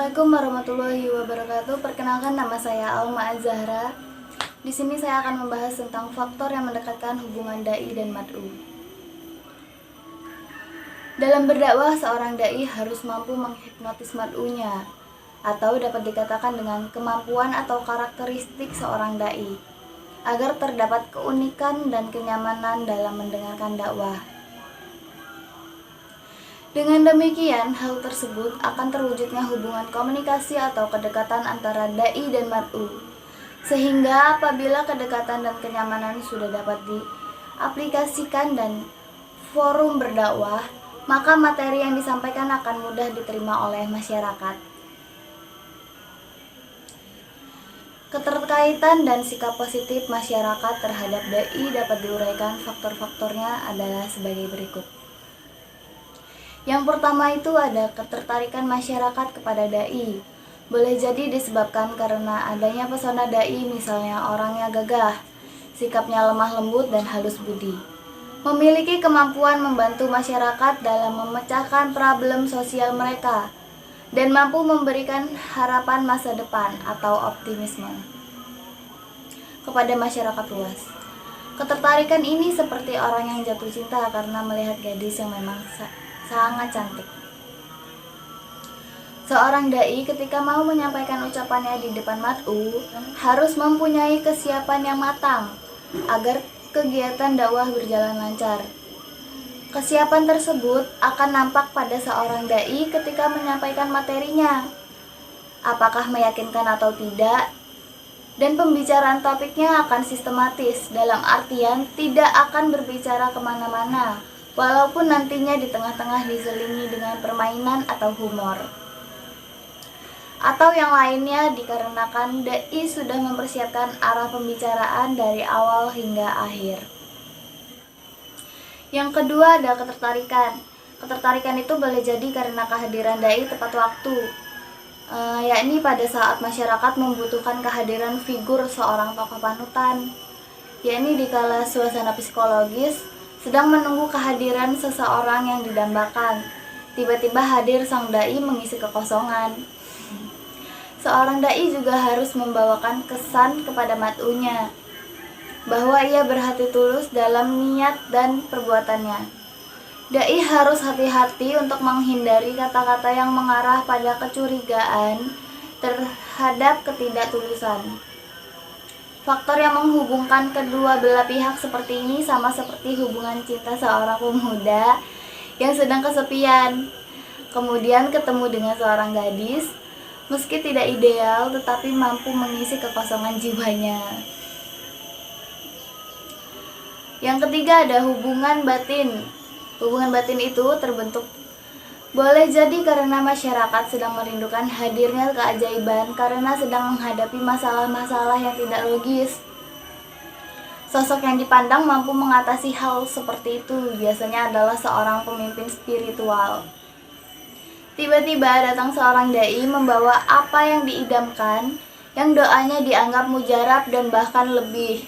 Assalamualaikum warahmatullahi wabarakatuh. Perkenalkan, nama saya Alma Azahra. Di sini saya akan membahas tentang faktor yang mendekatkan hubungan dai dan mad'u. Dalam berdakwah, seorang dai harus mampu menghipnotis mad'unya, atau dapat dikatakan dengan kemampuan atau karakteristik seorang dai, agar terdapat keunikan dan kenyamanan dalam mendengarkan dakwah. Dengan demikian, hal tersebut akan terwujudnya hubungan komunikasi atau kedekatan antara dai dan mad'u. Sehingga apabila kedekatan dan kenyamanan sudah dapat diaplikasikan dan forum berdakwah, maka materi yang disampaikan akan mudah diterima oleh masyarakat. Keterkaitan dan sikap positif masyarakat terhadap dai dapat diuraikan faktor-faktornya adalah sebagai berikut. Yang pertama itu ada ketertarikan masyarakat kepada dai. Boleh jadi disebabkan karena adanya pesona dai, misalnya orangnya gagah, sikapnya lemah lembut dan halus budi, memiliki kemampuan membantu masyarakat dalam memecahkan problem sosial mereka, dan mampu memberikan harapan masa depan atau optimisme kepada masyarakat luas. Ketertarikan ini seperti orang yang jatuh cinta karena melihat gadis yang memang sangat cantik. Seorang dai ketika mau menyampaikan ucapannya di depan mad'u harus mempunyai kesiapan yang matang agar kegiatan dakwah berjalan lancar. Kesiapan tersebut akan nampak pada seorang dai ketika menyampaikan materinya, apakah meyakinkan atau tidak, dan pembicaraan topiknya akan sistematis, dalam artian tidak akan berbicara kemana-mana, walaupun nantinya di tengah-tengah diselingi dengan permainan atau humor, atau yang lainnya, dikarenakan dai sudah mempersiapkan arah pembicaraan dari awal hingga akhir. Yang kedua ada ketertarikan. Ketertarikan itu boleh jadi karena kehadiran dai tepat waktu, yakni pada saat masyarakat membutuhkan kehadiran figur seorang tokoh panutan, yakni dikala suasana psikologis sedang menunggu kehadiran seseorang yang didambakan. Tiba-tiba hadir sang dai mengisi kekosongan. Seorang dai juga harus membawakan kesan kepada mad'unya bahwa ia berhati tulus dalam niat dan perbuatannya. Dai harus hati-hati untuk menghindari kata-kata yang mengarah pada kecurigaan terhadap ketidaktulusan. Faktor yang menghubungkan kedua belah pihak seperti ini sama seperti hubungan cinta seorang pemuda yang sedang kesepian, kemudian ketemu dengan seorang gadis, meski tidak ideal tetapi mampu mengisi kekosongan jiwanya. Yang ketiga ada hubungan batin. Hubungan batin itu terbentuk boleh jadi karena masyarakat sedang merindukan hadirnya keajaiban karena sedang menghadapi masalah-masalah yang tidak logis. Sosok yang dipandang mampu mengatasi hal seperti itu biasanya adalah seorang pemimpin spiritual. Tiba-tiba datang seorang dai membawa apa yang diidamkan, yang doanya dianggap mujarab dan bahkan lebih.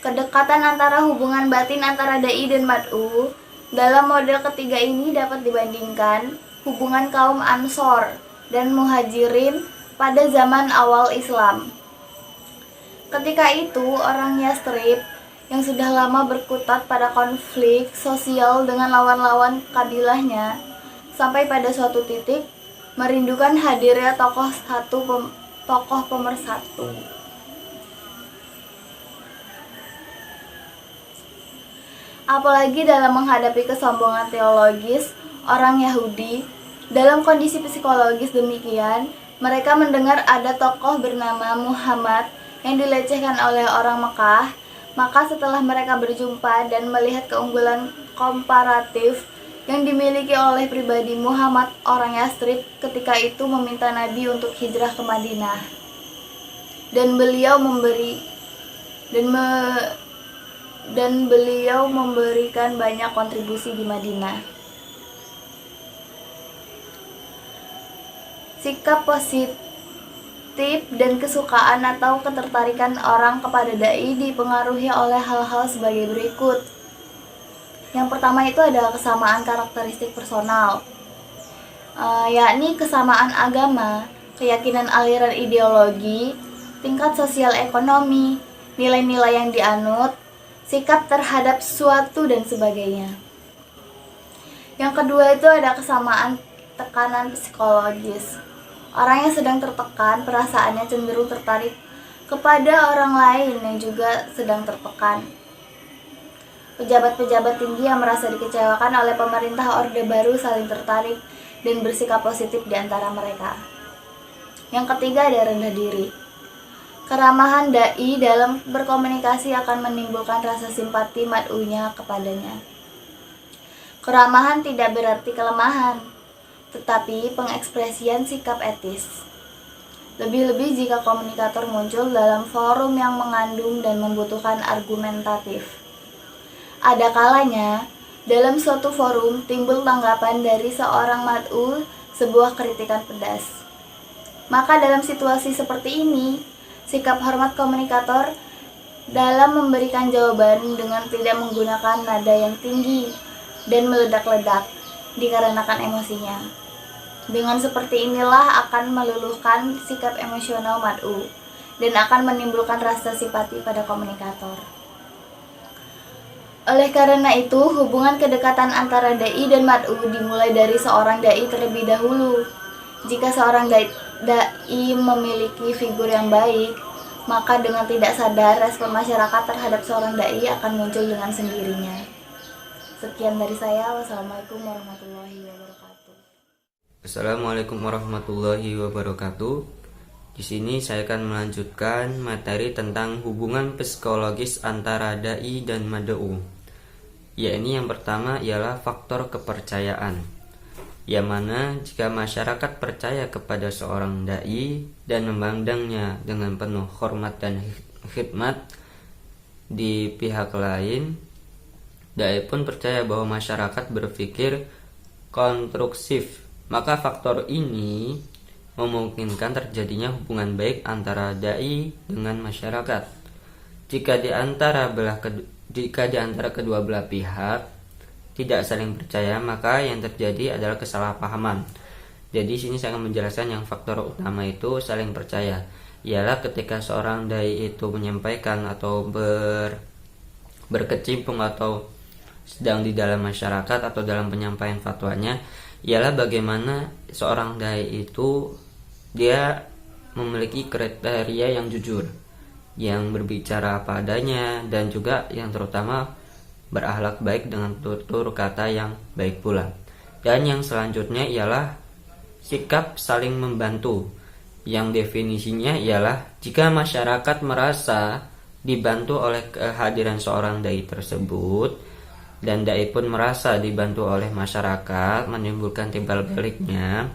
Kedekatan antara hubungan batin antara dai dan mad'u dalam model ketiga ini dapat dibandingkan hubungan kaum Ansor dan Muhajirin pada zaman awal Islam. Ketika itu, orang Yathrib yang sudah lama berkutat pada konflik sosial dengan lawan-lawan kabilahnya, sampai pada suatu titik merindukan hadirnya tokoh pemersatu. Apalagi dalam menghadapi kesombongan teologis orang Yahudi. Dalam kondisi psikologis demikian, mereka mendengar ada tokoh bernama Muhammad yang dilecehkan oleh orang Mekah. Maka setelah mereka berjumpa dan melihat keunggulan komparatif yang dimiliki oleh pribadi Muhammad, orang Yathrib ketika itu meminta Nabi untuk hijrah ke Madinah, dan beliau memberikan banyak kontribusi di Madinah. Sikap positif dan kesukaan atau ketertarikan orang kepada dai dipengaruhi oleh hal-hal sebagai berikut. Yang pertama itu adalah kesamaan karakteristik personal. yakni kesamaan agama, keyakinan aliran ideologi, tingkat sosial ekonomi, nilai-nilai yang dianut, sikap terhadap sesuatu, dan sebagainya. Yang kedua itu ada kesamaan tekanan psikologis. Orang yang sedang tertekan, perasaannya cenderung tertarik kepada orang lain yang juga sedang tertekan. Pejabat-pejabat tinggi yang merasa dikecewakan oleh pemerintah Orde Baru saling tertarik dan bersikap positif di antara mereka. Yang ketiga ada rendah diri. Keramahan dai dalam berkomunikasi akan menimbulkan rasa simpati mad'unya kepadanya. Keramahan tidak berarti kelemahan, tetapi pengekspresian sikap etis. Lebih-lebih jika komunikator muncul dalam forum yang mengandung dan membutuhkan argumentatif. Ada kalanya, dalam suatu forum timbul tanggapan dari seorang mad'u sebuah kritikan pedas. Maka dalam situasi seperti ini, sikap hormat komunikator dalam memberikan jawaban dengan tidak menggunakan nada yang tinggi dan meledak-ledak dikarenakan emosinya. Dengan seperti inilah akan meluluhkan sikap emosional mad'u dan akan menimbulkan rasa simpati pada komunikator. Oleh karena itu, hubungan kedekatan antara dai dan mad'u dimulai dari seorang dai terlebih dahulu. Jika seorang dai memiliki figur yang baik, maka dengan tidak sadar respon masyarakat terhadap seorang dai akan muncul dengan sendirinya. Sekian dari saya. Wassalamualaikum warahmatullahi wabarakatuh. Assalamualaikum warahmatullahi wabarakatuh. Di sini saya akan melanjutkan materi tentang hubungan psikologis antara dai dan mad'u. Yakni yang pertama ialah faktor kepercayaan. Yang mana jika masyarakat percaya kepada seorang dai dan memandangnya dengan penuh hormat dan khidmat di pihak lain, dai pun percaya bahwa masyarakat berpikir konstruksif. Maka faktor ini memungkinkan terjadinya hubungan baik antara dai dengan masyarakat. Jika di antara kedua belah pihak tidak saling percaya, maka yang terjadi adalah kesalahpahaman. Jadi sini saya akan menjelaskan yang faktor utama itu saling percaya. Ialah ketika seorang dai itu menyampaikan atau berkecimpung atau sedang di dalam masyarakat atau dalam penyampaian fatwanya, ialah bagaimana seorang dai itu dia memiliki kriteria yang jujur, yang berbicara apa adanya, dan juga yang terutama berakhlak baik dengan tutur kata yang baik pula. Dan yang selanjutnya ialah sikap saling membantu, yang definisinya ialah jika masyarakat merasa dibantu oleh kehadiran seorang dai tersebut dan dai pun merasa dibantu oleh masyarakat, menimbulkan timbal baliknya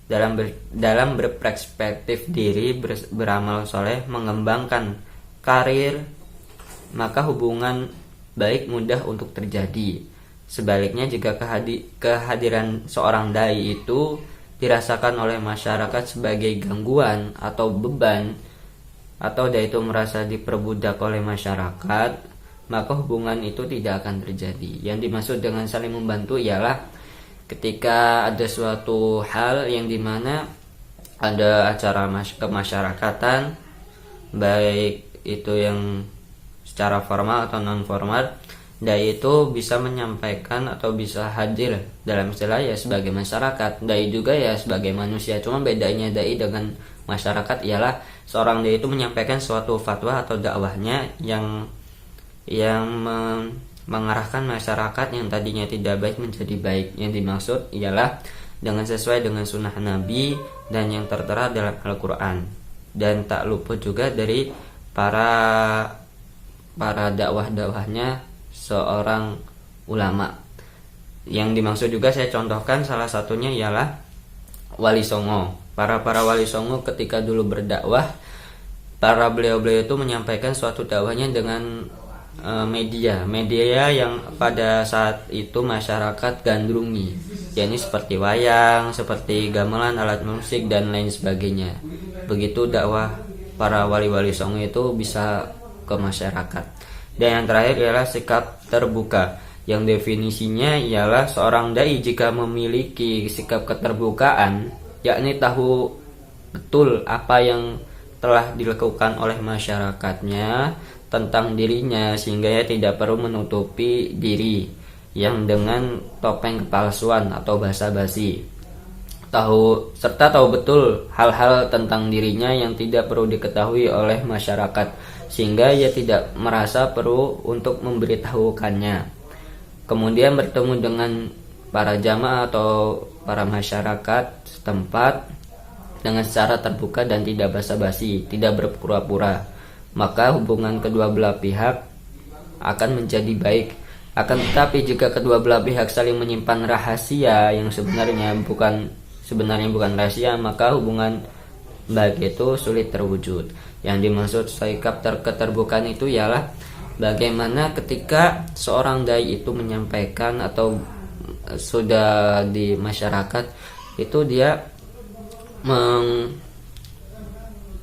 dalam berperspektif diri, beramal soleh, mengembangkan karir, maka hubungan baik mudah untuk terjadi. Sebaliknya jika kehadiran seorang dai itu dirasakan oleh masyarakat sebagai gangguan atau beban, atau dai itu merasa diperbudak oleh masyarakat, maka hubungan itu tidak akan terjadi. Yang dimaksud dengan saling membantu ialah ketika ada suatu hal yang dimana ada acara kemasyarakatan, baik itu yang secara formal atau non formal, dai itu bisa menyampaikan atau bisa hadir dalam istilah ya sebagai masyarakat. Dai juga ya sebagai manusia. Cuma bedanya dai dengan masyarakat ialah seorang dai itu menyampaikan suatu fatwa atau dakwahnya yang mengarahkan masyarakat yang tadinya tidak baik menjadi baik. Yang dimaksud ialah dengan sesuai dengan sunnah Nabi dan yang tertera dalam Al-Quran. Dan tak luput juga dari para dakwah-dakwahnya seorang ulama. Yang dimaksud juga saya contohkan salah satunya ialah Wali Songo. Para Wali Songo ketika dulu berdakwah, para beliau-beliau itu menyampaikan suatu dakwahnya dengan media yang pada saat itu masyarakat gandrungi, yakni seperti wayang, seperti gamelan, alat musik dan lain sebagainya. Begitu dakwah para wali-wali songo itu bisa ke masyarakat. Dan yang terakhir ialah sikap terbuka. yang definisinya ialah seorang dai jika memiliki sikap keterbukaan, yakni tahu betul apa yang telah dilakukan oleh masyarakatnya tentang dirinya, sehingga ia tidak perlu menutupi diri yang dengan topeng kepalsuan atau basa-basi. Serta tahu betul hal-hal tentang dirinya yang tidak perlu diketahui oleh masyarakat, sehingga ia tidak merasa perlu untuk memberitahukannya. Kemudian bertemu dengan para jamaah atau para masyarakat setempat dengan secara terbuka dan tidak basa-basi, tidak berpura-pura, maka hubungan kedua belah pihak akan menjadi baik. Akan tetapi jika kedua belah pihak saling menyimpan rahasia yang sebenarnya bukan rahasia, maka hubungan baik itu sulit terwujud. Yang dimaksud sikap keterbukaan itu ialah bagaimana ketika seorang dai itu menyampaikan atau sudah di masyarakat itu dia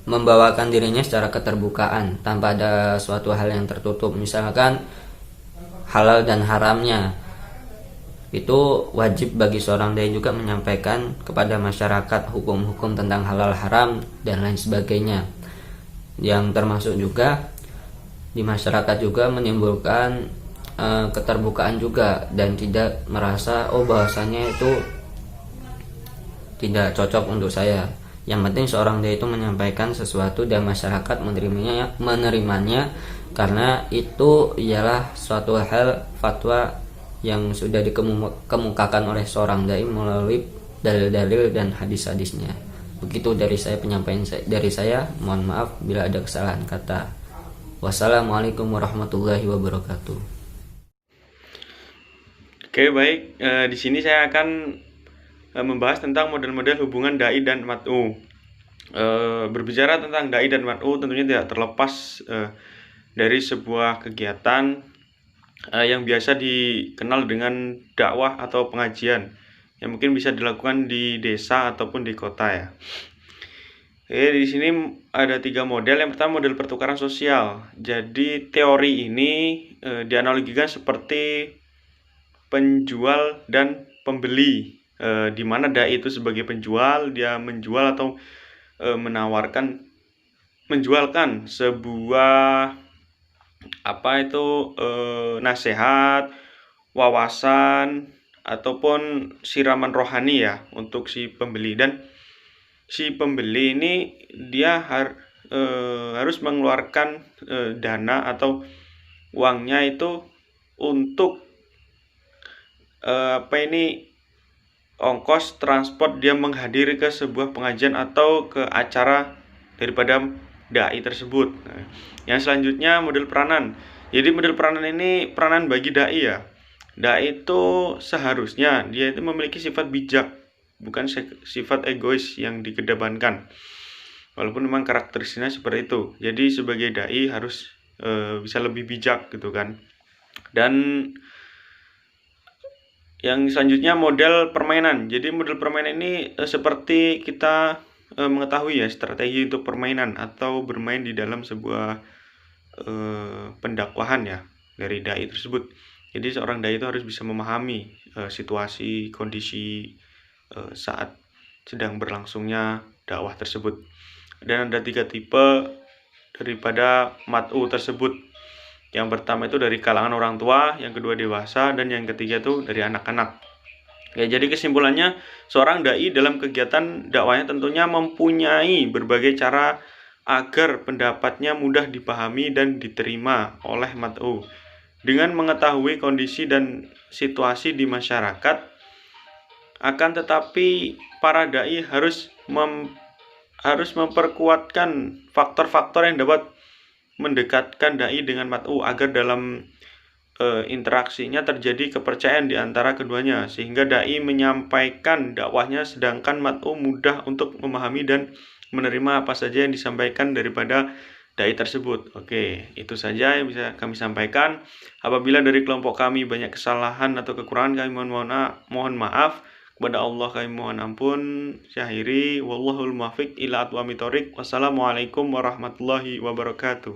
membawakan dirinya secara keterbukaan tanpa ada suatu hal yang tertutup, misalkan halal dan haramnya. Itu wajib bagi seorang dai juga menyampaikan kepada masyarakat hukum-hukum tentang halal haram dan lain sebagainya. Yang termasuk juga di masyarakat juga menimbulkan keterbukaan juga, dan tidak merasa bahwasanya itu tidak cocok untuk saya. Yang penting seorang dai itu menyampaikan sesuatu dan masyarakat menerimanya karena itu ialah suatu hal fatwa yang sudah dikemukakan oleh seorang dai melalui dalil-dalil dan hadis-hadisnya. Begitu dari saya, penyampaian dari saya. Mohon maaf bila ada kesalahan kata. Wassalamualaikum warahmatullahi wabarakatuh. Oke, baik. Di sini saya akan membahas tentang model-model hubungan dai dan mat'u. Berbicara tentang dai dan mat'u tentunya tidak terlepas dari sebuah kegiatan yang biasa dikenal dengan dakwah atau pengajian, yang mungkin bisa dilakukan di desa ataupun di kota ya. Di sini ada 3 model. Yang pertama model pertukaran sosial. Jadi teori ini dianalogikan seperti penjual dan pembeli, di mana dai itu sebagai penjual, dia menjual atau menjualkan sebuah nasihat, wawasan ataupun siraman rohani ya untuk si pembeli. Dan si pembeli ini dia harus mengeluarkan dana atau uangnya itu untuk ongkos transport dia menghadiri ke sebuah pengajian atau ke acara daripada dai tersebut. Yang selanjutnya model peranan. Jadi model peranan ini peranan bagi dai ya. Dai itu seharusnya dia itu memiliki sifat bijak, bukan sifat egois yang dikedepankan. Walaupun memang karakteristiknya seperti itu. Jadi sebagai dai harus bisa lebih bijak gitu kan. Dan yang selanjutnya model permainan. Jadi model permainan ini seperti kita mengetahui ya strategi untuk permainan atau bermain di dalam sebuah pendakwahan ya dari dai tersebut. Jadi seorang dai itu harus bisa memahami situasi, kondisi saat sedang berlangsungnya dakwah tersebut. Dan ada 3 tipe daripada mat'u tersebut. Yang pertama itu dari kalangan orang tua, yang kedua dewasa, dan yang ketiga itu dari anak-anak. Ya, jadi kesimpulannya, seorang dai dalam kegiatan dakwahnya tentunya mempunyai berbagai cara agar pendapatnya mudah dipahami dan diterima oleh mat'u. Dengan mengetahui kondisi dan situasi di masyarakat, akan tetapi para dai harus memperkuatkan faktor-faktor yang dapat mendekatkan dai dengan mat'u agar dalam interaksinya terjadi kepercayaan di antara keduanya, sehingga dai menyampaikan dakwahnya sedangkan mat'u mudah untuk memahami dan menerima apa saja yang disampaikan daripada dai tersebut. Oke, itu saja yang bisa kami sampaikan. Apabila dari kelompok kami banyak kesalahan atau kekurangan, kami mohon maaf. Kepada Allah kami mohon ampun. Syahiri wallahul muwaffiq ila aqwamit thoriq. Wassalamualaikum warahmatullahi wabarakatuh.